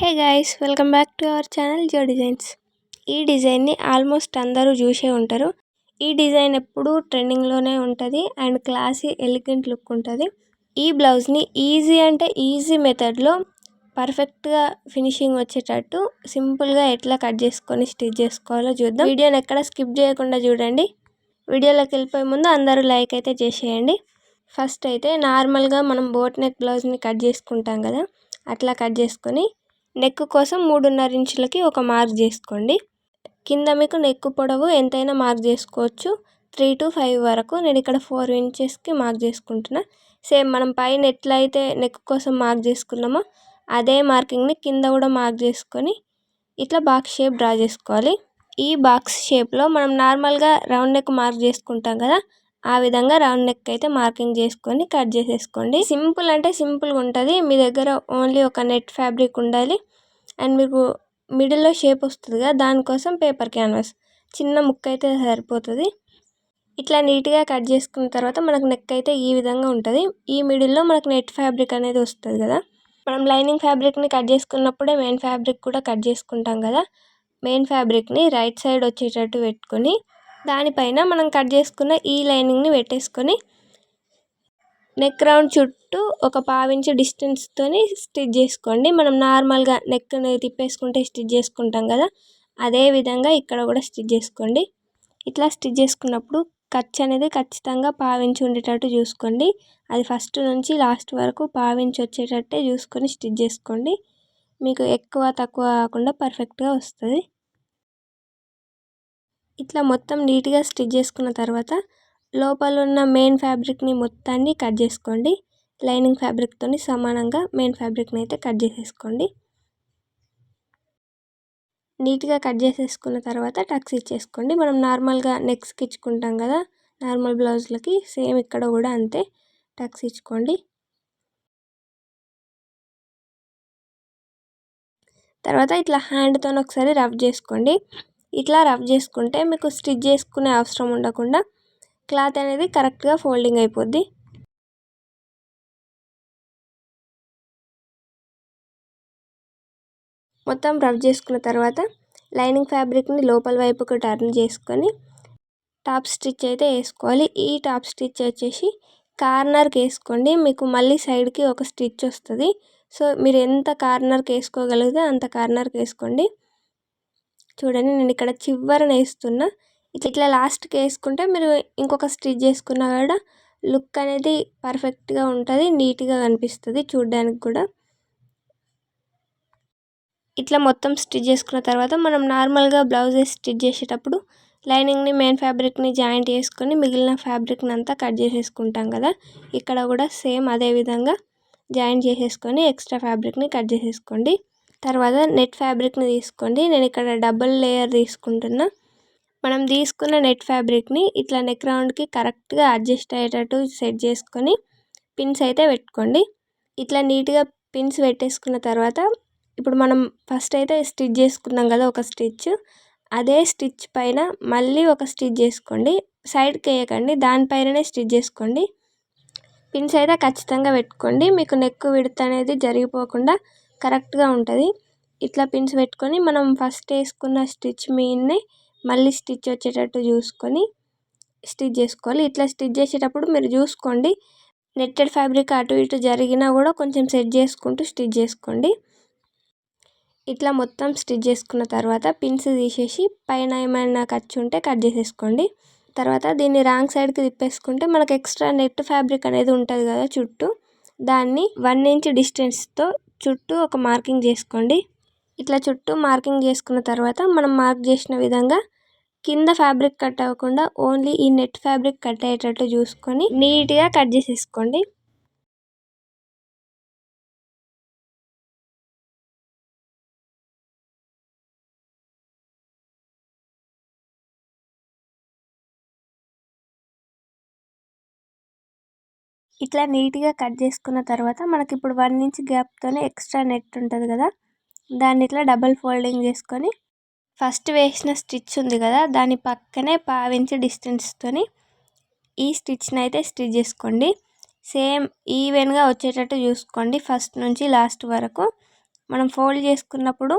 Hey guys, welcome back to our channel Jo designs. ఈ డిజైన్ని almost అందరూ చూసే ఉంటారు. ఈ డిజైన్ ఎప్పుడూ ట్రెండింగ్లోనే ఉంటుంది అండ్ క్లాసీ ఎలిగెంట్ లుక్ ఉంటుంది. ఈ బ్లౌజ్ని ఈజీ మెథడ్లో పర్ఫెక్ట్గా ఫినిషింగ్ వచ్చేటట్టు సింపుల్గా ఎట్లా కట్ చేసుకొని స్టిచ్ చేసుకోవాలో చూద్దాం. వీడియోని ఎక్కడ స్కిప్ చేయకుండా చూడండి. వీడియోలోకి వెళ్ళిపోయే ముందు అందరూ లైక్ అయితే చేసేయండి. ఫస్ట్ అయితే నార్మల్గా మనం బోట్ నెక్ బ్లౌజ్ని కట్ చేసుకుంటాం కదా, అట్లా కట్ చేసుకొని నెక్ కోసం 3.5 ఇంచులకి ఒక మార్క్ చేసుకోండి. కింద మీకు నెక్ పొడవు ఎంతైనా మార్క్ చేసుకోవచ్చు, 3 to 5 వరకు. నేను ఇక్కడ 4 ఇంచెస్కి మార్క్ చేసుకుంటున్నా. సేమ్ మనం పైన ఎట్లయితే నెక్ కోసం మార్క్ చేసుకున్నామో అదే మార్కింగ్ని కింద కూడా మార్క్ చేసుకొని ఇట్లా బాక్స్ షేప్ డ్రా చేసుకోవాలి. ఈ బాక్స్ షేప్లో మనం నార్మల్గా రౌండ్ నెక్ మార్క్ చేసుకుంటాం కదా, ఆ విధంగా రౌండ్ నెక్ అయితే మార్కింగ్ చేసుకొని కట్ చేసేసుకోండి. సింపుల్ అంటే సింపుల్గా ఉంటుంది. మీ దగ్గర ఓన్లీ ఒక నెట్ ఫ్యాబ్రిక్ ఉండాలి అండ్ మీకు మిడిల్లో షేప్ వస్తుంది కదా, దానికోసం పేపర్ క్యాన్వాస్ చిన్న ముక్క అయితే సరిపోతుంది. ఇట్లా నీట్గా కట్ చేసుకున్న తర్వాత మనకు నెక్ అయితే ఈ విధంగా ఉంటుంది. ఈ మిడిల్లో మనకు నెట్ ఫ్యాబ్రిక్ అనేది వస్తుంది కదా, మనం లైనింగ్ ఫ్యాబ్రిక్ని కట్ చేసుకున్నప్పుడే మెయిన్ ఫ్యాబ్రిక్ కూడా కట్ చేసుకుంటాం కదా. మెయిన్ ఫ్యాబ్రిక్ని రైట్ సైడ్ వచ్చేటట్టు పెట్టుకొని దానిపైన మనం కట్ చేసుకున్న ఈ లైనింగ్ని పెట్టేసుకొని నెక్ రౌండ్ చుట్టూ ఒక 1/2 ఇంచు డిస్టెన్స్తోని స్టిచ్ చేసుకోండి. మనం నార్మల్గా నెక్ని తిప్పేసుకుంటే స్టిచ్ చేసుకుంటాం కదా, అదే విధంగా ఇక్కడ కూడా స్టిచ్ చేసుకోండి. ఇట్లా స్టిచ్ చేసుకున్నప్పుడు ఖర్చు అనేది ఖచ్చితంగా 1/2 ఇంచు ఉండేటట్టు చూసుకోండి. అది ఫస్ట్ నుంచి లాస్ట్ వరకు 1/2 ఇంచు వచ్చేటట్టే చూసుకొని స్టిచ్ చేసుకోండి. మీకు ఎక్కువ తక్కువ కాకుండా పర్ఫెక్ట్గా వస్తుంది. ఇట్లా మొత్తం నీట్గా స్టిచ్ చేసుకున్న తర్వాత లోపల ఉన్న మెయిన్ ఫ్యాబ్రిక్ని మొత్తాన్ని కట్ చేసుకోండి. లైనింగ్ ఫ్యాబ్రిక్తో సమానంగా మెయిన్ ఫ్యాబ్రిక్ని అయితే కట్ చేసేసుకోండి. నీట్గా కట్ చేసేసుకున్న తర్వాత టక్స్ ఇచ్చేసుకోండి. మనం నార్మల్గా నెక్స్కి ఇచ్చుకుంటాం కదా నార్మల్ బ్లౌజ్లకి, సేమ్ ఇక్కడ కూడా అంతే టక్స్ ఇచ్చుకోండి. తర్వాత ఇట్లా హ్యాండ్తో ఒకసారి రబ్ చేసుకోండి. ఇట్లా రబ్ చేసుకుంటే మీకు స్టిచ్ చేసుకునే అవసరం ఉండకుండా క్లాత్ అనేది కరెక్ట్గా ఫోల్డింగ్ అయిపోద్ది. మొత్తం రబ్ చేసుకున్న తర్వాత లైనింగ్ ఫ్యాబ్రిక్ని లోపల వైపుకు టర్న్ చేసుకొని టాప్ స్టిచ్ అయితే వేసుకోవాలి. ఈ టాప్ స్టిచ్ వచ్చేసి కార్నర్కి వేసుకోండి. మీకు మళ్ళీ సైడ్కి ఒక స్టిచ్ వస్తుంది. సో మీరు ఎంత కార్నర్కి వేసుకోగలిగితే అంత కార్నర్కి వేసుకోండి. చూడండి, నేను ఇక్కడ చివరన వేస్తున్నా. ఇట్లా లాస్ట్కి వేసుకుంటే మీరు ఇంకొక స్టిచ్ చేసుకున్నా కూడా లుక్ అనేది పర్ఫెక్ట్గా ఉంటుంది, నీట్గా కనిపిస్తుంది చూడడానికి కూడా. ఇట్లా మొత్తం స్టిచ్ చేసుకున్న తర్వాత మనం నార్మల్గా బ్లౌజ్ స్టిచ్ చేసేటప్పుడు లైనింగ్ని మెయిన్ ఫ్యాబ్రిక్ని జాయింట్ చేసుకొని మిగిలిన ఫ్యాబ్రిక్ని అంతా కట్ చేసేసుకుంటాం కదా, ఇక్కడ కూడా సేమ్ అదే విధంగా జాయింట్ చేసేసుకొని ఎక్స్ట్రా ఫ్యాబ్రిక్ని కట్ చేసేసుకోండి. తర్వాత నెట్ ఫ్యాబ్రిక్ని తీసుకోండి. నేను ఇక్కడ డబుల్ లేయర్ తీసుకుంటున్నా. మనం తీసుకున్న నెట్ ఫ్యాబ్రిక్ని ఇట్లా నెక్ రౌండ్కి కరెక్ట్గా అడ్జస్ట్ అయ్యేటట్టు సెట్ చేసుకొని పిన్స్ అయితే పెట్టుకోండి. ఇట్లా నీట్గా పిన్స్ పెట్టేసుకున్న తర్వాత ఇప్పుడు మనం ఫస్ట్ అయితే స్టిచ్ చేసుకున్నాం కదా ఒక స్టిచ్, అదే స్టిచ్ పైన మళ్ళీ ఒక స్టిచ్ చేసుకోండి. సైడ్కి వేయకండి, దానిపైననే స్టిచ్ చేసుకోండి. పిన్స్ అయితే ఖచ్చితంగా పెట్టుకోండి, మీకు నెక్ విడ్త్ అనేది జరిగిపోకుండా కరెక్ట్గా ఉంటుంది. ఇట్లా పిన్స్ పెట్టుకొని మనం ఫస్ట్ వేసుకున్న స్టిచ్ మీదనే మళ్ళీ స్టిచ్ వచ్చేటట్టు చూసుకొని స్టిచ్ చేసుకోవాలి. ఇట్లా స్టిచ్ చేసేటప్పుడు మీరు చూసుకోండి, నెట్టెడ్ ఫ్యాబ్రిక్ అటు ఇటు జరిగినా కూడా కొంచెం సెట్ చేసుకుంటూ స్టిచ్ చేసుకోండి. ఇట్లా మొత్తం స్టిచ్ చేసుకున్న తర్వాత పిన్స్ తీసేసి పైన ఏమైనా ఖర్చు ఉంటే కట్ చేసేసుకోండి. తర్వాత దీన్ని రాంగ్ సైడ్కి తిప్పేసుకుంటే మనకు ఎక్స్ట్రా నెట్ ఫ్యాబ్రిక్ అనేది ఉంటుంది కదా చుట్టూ, దాన్ని 1 ఇంచ్ డిస్టెన్స్తో చుట్టూ ఒక మార్కింగ్ చేసుకోండి. ఇట్లా చుట్టూ మార్కింగ్ చేసుకున్న తర్వాత మనం మార్క్ చేసిన విధంగా కింద ఫ్యాబ్రిక్ కట్ అవ్వకుండా ఓన్లీ ఈ నెట్ ఫ్యాబ్రిక్ కట్ అయ్యేటట్టు చూసుకొని నీట్గా కట్ చేసేసుకోండి. ఇట్లా నీట్గా కట్ చేసుకున్న తర్వాత మనకి ఇప్పుడు 1 ఇంచ్ గ్యాప్తోనే ఎక్స్ట్రా నెట్ ఉంటుంది కదా, దాన్ని ఇట్లా డబల్ ఫోల్డింగ్ చేసుకొని ఫస్ట్ వేసిన స్టిచ్ ఉంది కదా దాని పక్కనే 1/2 ఇంచ్ డిస్టెన్స్తోని ఈ స్టిచ్ని అయితే స్టిచ్ చేసుకోండి. సేమ్ ఈవెన్గా వచ్చేటట్టు చూసుకోండి ఫస్ట్ నుంచి లాస్ట్ వరకు. మనం ఫోల్డ్ చేసుకున్నప్పుడు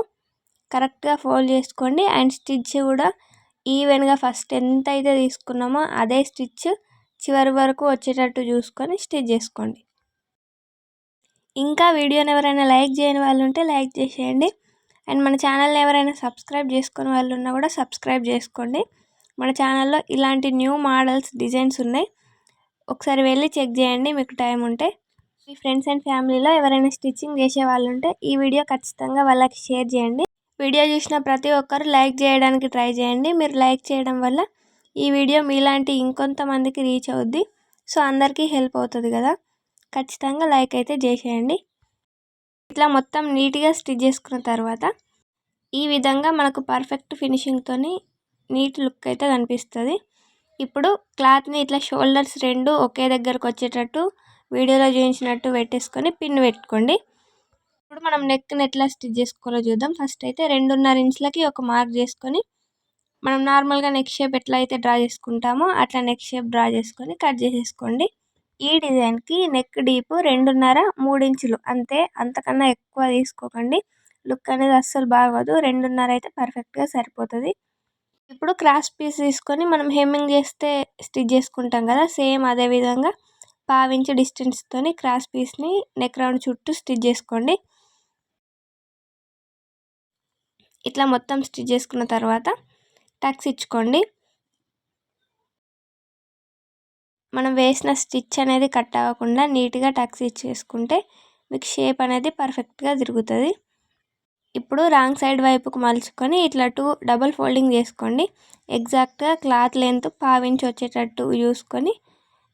కరెక్ట్గా ఫోల్డ్ చేసుకోండి. అండ్ స్టిచ్ కూడా ఈవెన్గా ఫస్ట్ ఎంత అయితే తీసుకున్నామో అదే స్టిచ్ చివరి వరకు వచ్చేటట్టు చూసుకొని స్టిచ్ చేసుకోండి. ఇంకా వీడియోని ఎవరైనా లైక్ చేయని వాళ్ళు ఉంటే లైక్ చేసేయండి. అండ్ మన ఛానల్ని ఎవరైనా సబ్స్క్రైబ్ చేసుకుని వాళ్ళు ఉన్నా కూడా సబ్స్క్రైబ్ చేసుకోండి. మన ఛానల్లో ఇలాంటి న్యూ మోడల్స్ డిజైన్స్ ఉన్నాయి, ఒకసారి వెళ్ళి చెక్ చేయండి మీకు టైం ఉంటే. మీ ఫ్రెండ్స్ అండ్ ఫ్యామిలీలో ఎవరైనా స్టిచ్చింగ్ చేసే వాళ్ళు ఉంటే ఈ వీడియో ఖచ్చితంగా వాళ్ళకి షేర్ చేయండి. వీడియో చూసిన ప్రతి ఒక్కరు లైక్ చేయడానికి ట్రై చేయండి. మీరు లైక్ చేయడం వల్ల ఈ వీడియో మీలాంటి ఇంకొంతమందికి రీచ్ అవుద్ది. సో అందరికీ హెల్ప్ అవుతుంది కదా, ఖచ్చితంగా లైక్ అయితే చేసేయండి. ఇట్లా మొత్తం నీట్గా స్టిచ్ చేసుకున్న తర్వాత ఈ విధంగా మనకు పర్ఫెక్ట్ ఫినిషింగ్తోని నీట్ లుక్ అయితే కనిపిస్తుంది. ఇప్పుడు క్లాత్ని ఇట్లా షోల్డర్స్ రెండు ఒకే దగ్గరకు వచ్చేటట్టు వీడియోలో చూపించినట్టు పెట్టేసుకొని పిన్ పెట్టుకోండి. ఇప్పుడు మనం నెక్ని ఎట్లా స్టిచ్ చేసుకోవాలో చూద్దాం. ఫస్ట్ అయితే 2.5 ఇంచులకి ఒక మార్క్ చేసుకొని మనం నార్మల్గా నెక్ షేప్ ఎట్లా అయితే డ్రా చేసుకుంటామో అట్లా నెక్ షేప్ డ్రా చేసుకొని కట్ చేసేసుకోండి. ఈ డిజైన్కి నెక్ డీప్ 2.5 3 ఇంచులు అంతే, అంతకన్నా ఎక్కువ తీసుకోకండి. లుక్ అనేది అస్సలు బాగోదు. 2.5 అయితే పర్ఫెక్ట్గా సరిపోతుంది. ఇప్పుడు క్రాస్ పీస్ తీసుకొని మనం హెమ్మింగ్ చేస్తే స్టిచ్ చేసుకుంటాం కదా, సేమ్ అదే విధంగా 1/2 ఇంచు డిస్టెన్స్తోని క్రాస్ పీస్ని నెక్ రౌండ్ చుట్టూ స్టిచ్ చేసుకోండి. ఇట్లా మొత్తం స్టిచ్ చేసుకున్న తర్వాత టక్స్ ఇచ్చుకోండి. మనం వేసిన స్టిచ్ అనేది కట్ అవ్వకుండా నీట్గా టక్స్ ఇచ్చేసుకుంటే మీకు షేప్ అనేది పర్ఫెక్ట్గా తిరుగుతుంది. ఇప్పుడు రాంగ్ సైడ్ వైపుకు మలుచుకొని ఇట్లా 2 డబుల్ ఫోల్డింగ్ చేసుకోండి. ఎగ్జాక్ట్గా క్లాత్ లెంత్ 1/2 ఇంచు వచ్చేటట్టు చూసుకొని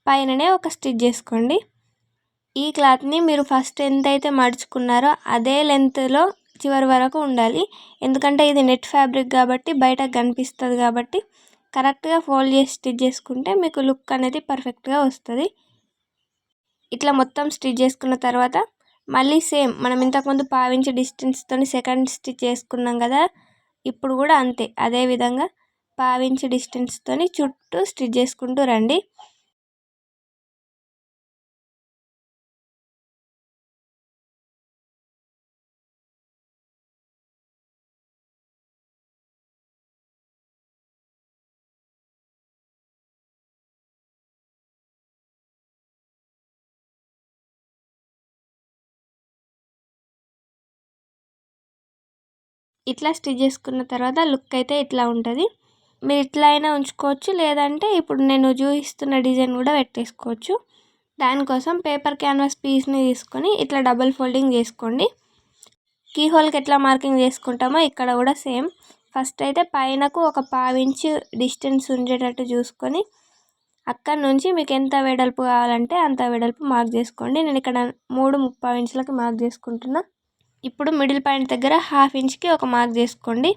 పైననే ఒక స్టిచ్ చేసుకోండి. ఈ క్లాత్ని మీరు ఫస్ట్ ఎంతైతే మడుచుకున్నారో అదే లెంత్లో చివరి వరకు ఉండాలి. ఎందుకంటే ఇది నెట్ ఫ్యాబ్రిక్ కాబట్టి బయటకు కనిపిస్తుంది కాబట్టి కరెక్ట్గా ఫోల్డ్ చేసి స్టిచ్ చేసుకుంటే మీకు లుక్ అనేది పర్ఫెక్ట్గా వస్తుంది. ఇట్లా మొత్తం స్టిచ్ చేసుకున్న తర్వాత మళ్ళీ సేమ్ మనం ఇంతకుముందు 1/2 ఇంచు డిస్టెన్స్తో సెకండ్ స్టిచ్ చేసుకున్నాం కదా, ఇప్పుడు కూడా అంతే అదే విధంగా 1/2 ఇంచు డిస్టెన్స్తో చుట్టూ స్టిచ్ చేసుకుంటూ రండి. ఇట్లా స్టిచ్ చేసుకున్న తర్వాత లుక్ అయితే ఇట్లా ఉంటుంది. మీరు ఇట్లా అయినా ఉంచుకోవచ్చు, లేదంటే ఇప్పుడు నేను చూపిస్తున్న డిజైన్ కూడా పెట్టేసుకోవచ్చు. దానికోసం పేపర్ క్యాన్వాస్ పీస్ని తీసుకొని ఇట్లా డబుల్ ఫోల్డింగ్ చేసుకోండి. కీ హోల్కి ఎట్లా మార్కింగ్ చేసుకుంటామో ఇక్కడ కూడా సేమ్. ఫస్ట్ అయితే పైనకు ఒక 1/2 ఇంచు డిస్టెన్స్ ఉండేటట్టు చూసుకొని అక్కడ నుంచి మీకు ఎంత వెడల్పు కావాలంటే అంత వెడల్పు మార్క్ చేసుకోండి. నేను ఇక్కడ 3/3 ఇంచులకి మార్క్ చేసుకుంటున్నా. ఇప్పుడు మిడిల్ పాయింట్ దగ్గర 1/2 ఇంచ్కి ఒక మార్క్ చేసుకోండి.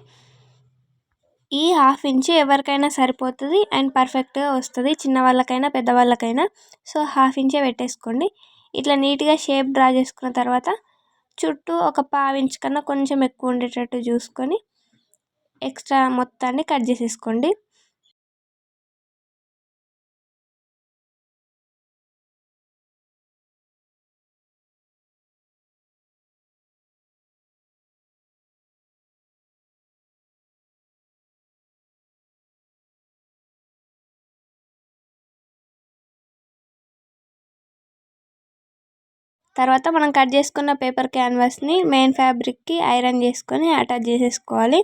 ఈ 1/2 ఇంచ్ ఎవరికైనా సరిపోతుంది అండ్ పర్ఫెక్ట్గా వస్తుంది, చిన్న వాళ్ళకైనా పెద్దవాళ్ళకైనా. సో 1/2 ఇంచే పెట్టేసుకోండి. ఇట్లా నీట్గా షేప్ డ్రా చేసుకున్న తర్వాత చుట్టూ ఒక 1/2 ఇంచ్ కన్నా కొంచెం ఎక్కువ ఉండేటట్టు చూసుకొని ఎక్స్ట్రా మొత్తాన్ని కట్ చేసేసుకోండి. తర్వాత మనం కట్ చేసుకున్న పేపర్ క్యాన్వాస్ని మెయిన్ ఫ్యాబ్రిక్కి ఐరన్ చేసుకొని అటాచ్ చేసేసుకోవాలి.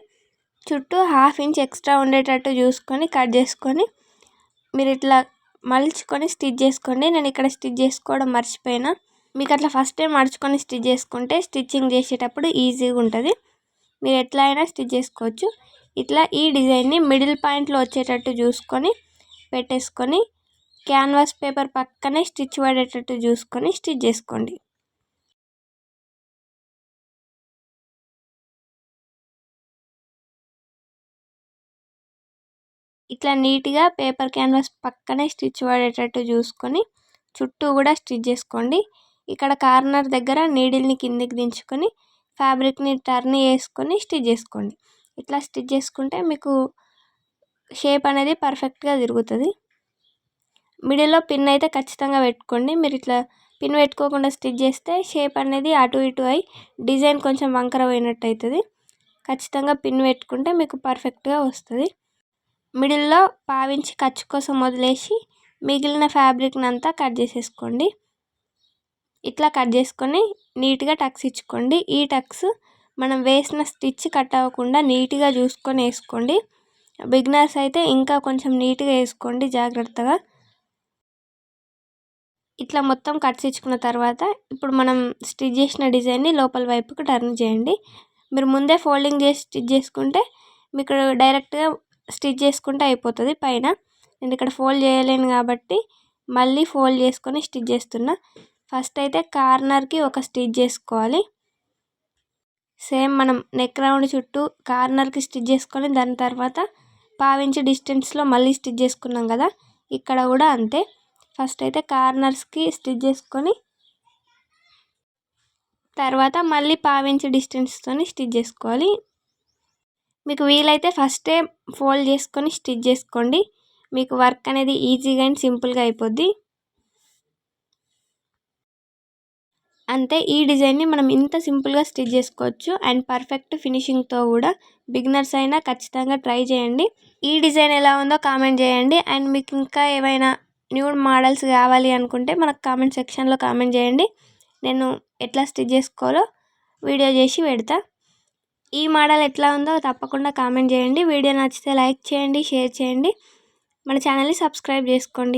చుట్టూ 1/2 ఇంచ్ ఎక్స్ట్రా ఉండేటట్టు చూసుకొని కట్ చేసుకొని మీరు ఇట్లా మలుచుకొని స్టిచ్ చేసుకోండి. నేను ఇక్కడ స్టిచ్ చేసుకోవడం మర్చిపోయినా. మీకు అట్లా ఫస్ట్ టైం మడుచుకొని స్టిచ్ చేసుకుంటే స్టిచ్చింగ్ చేసేటప్పుడు ఈజీగా ఉంటుంది. మీరు ఎట్లా అయినా స్టిచ్ చేసుకోవచ్చు. ఇట్లా ఈ డిజైన్ని మిడిల్ పాయింట్లో వచ్చేటట్టు చూసుకొని పెట్టేసుకొని క్యాన్వాస్ పేపర్ పక్కనే స్టిచ్ పడేటట్టు చూసుకొని స్టిచ్ చేసుకోండి. ఇట్లా నీట్గా పేపర్ క్యాన్వాస్ పక్కనే స్టిచ్ పడేటట్టు చూసుకొని చుట్టూ కూడా స్టిచ్ చేసుకోండి. ఇక్కడ కార్నర్ దగ్గర నీడిల్ని కిందికి దించుకొని ఫ్యాబ్రిక్ని టర్న్ చేసుకొని స్టిచ్ చేసుకోండి. ఇట్లా స్టిచ్ చేసుకుంటే మీకు షేప్ అనేది పర్ఫెక్ట్గా తిరుగుతుంది. మిడిల్లో పిన్ అయితే ఖచ్చితంగా పెట్టుకోండి. మీరు ఇట్లా పిన్ పెట్టుకోకుండా స్టిచ్ చేస్తే షేప్ అనేది అటు ఇటు అయి డిజైన్ కొంచెం వంకర పోయినట్టు అవుతుంది. ఖచ్చితంగా పిన్ పెట్టుకుంటే మీకు పర్ఫెక్ట్గా వస్తుంది. మిడిల్లో పావించి ఖర్చు కోసం వదిలేసి మిగిలిన ఫ్యాబ్రిక్ని అంతా కట్ చేసేసుకోండి. ఇట్లా కట్ చేసుకొని నీట్గా టక్స్ ఇచ్చుకోండి. ఈ టక్స్ మనం వేసిన స్టిచ్ కట్ అవ్వకుండా నీట్గా చూసుకొని వేసుకోండి. బిగినర్స్ అయితే ఇంకా కొంచెం నీట్గా వేసుకోండి జాగ్రత్తగా. ఇట్లా మొత్తం కట్స్ ఇచ్చుకున్న తర్వాత ఇప్పుడు మనం స్టిచ్ చేసిన డిజైన్ని లోపల వైపుకు టర్న్ చేయండి. మీరు ముందే ఫోల్డింగ్ చేసి స్టిచ్ చేసుకుంటే మీకు డైరెక్ట్గా స్టిచ్ చేసుకుంటే అయిపోతుంది పైన. నేను ఇక్కడ ఫోల్డ్ చేయలేను కాబట్టి మళ్ళీ ఫోల్డ్ చేసుకొని స్టిచ్ చేస్తున్నా. ఫస్ట్ అయితే కార్నర్కి ఒక స్టిచ్ చేసుకోవాలి. సేమ్ మనం నెక్ రౌండ్ చుట్టూ కార్నర్కి స్టిచ్ చేసుకొని దాని తర్వాత పావించి డిస్టెన్స్లో మళ్ళీ స్టిచ్ చేసుకున్నాం కదా, ఇక్కడ కూడా అంతే. ఫస్ట్ అయితే కార్నర్స్కి స్టిచ్ చేసుకొని తర్వాత మళ్ళీ పావించి డిస్టెన్స్తో స్టిచ్ చేసుకోవాలి. మీకు వీలైతే ఫస్టే ఫోల్డ్ చేసుకొని స్టిచ్ చేసుకోండి. మీకు వర్క్ అనేది ఈజీగా అండ్ సింపుల్గా అయిపోద్ది. అంతే, ఈ డిజైన్ని మనం ఇంత సింపుల్గా స్టిచ్ చేసుకోవచ్చు అండ్ పర్ఫెక్ట్ ఫినిషింగ్తో కూడా. బిగినర్స్ అయినా ఖచ్చితంగా ట్రై చేయండి. ఈ డిజైన్ ఎలా ఉందో కామెంట్ చేయండి. అండ్ మీకు ఇంకా ఏమైనా న్యూ మోడల్స్ కావాలి అనుకుంటే మనకు కామెంట్ సెక్షన్లో కామెంట్ చేయండి. నేను ఎట్లా స్టిచ్ చేసుకోవాలో వీడియో చేసి పెడతా. ఈ మోడల్ ఎట్లా ఉందో తప్పకుండా కామెంట్ చేయండి. వీడియో నచ్చితే లైక్ చేయండి, షేర్ చేయండి, మన ఛానల్ని సబ్స్క్రైబ్ చేసుకోండి.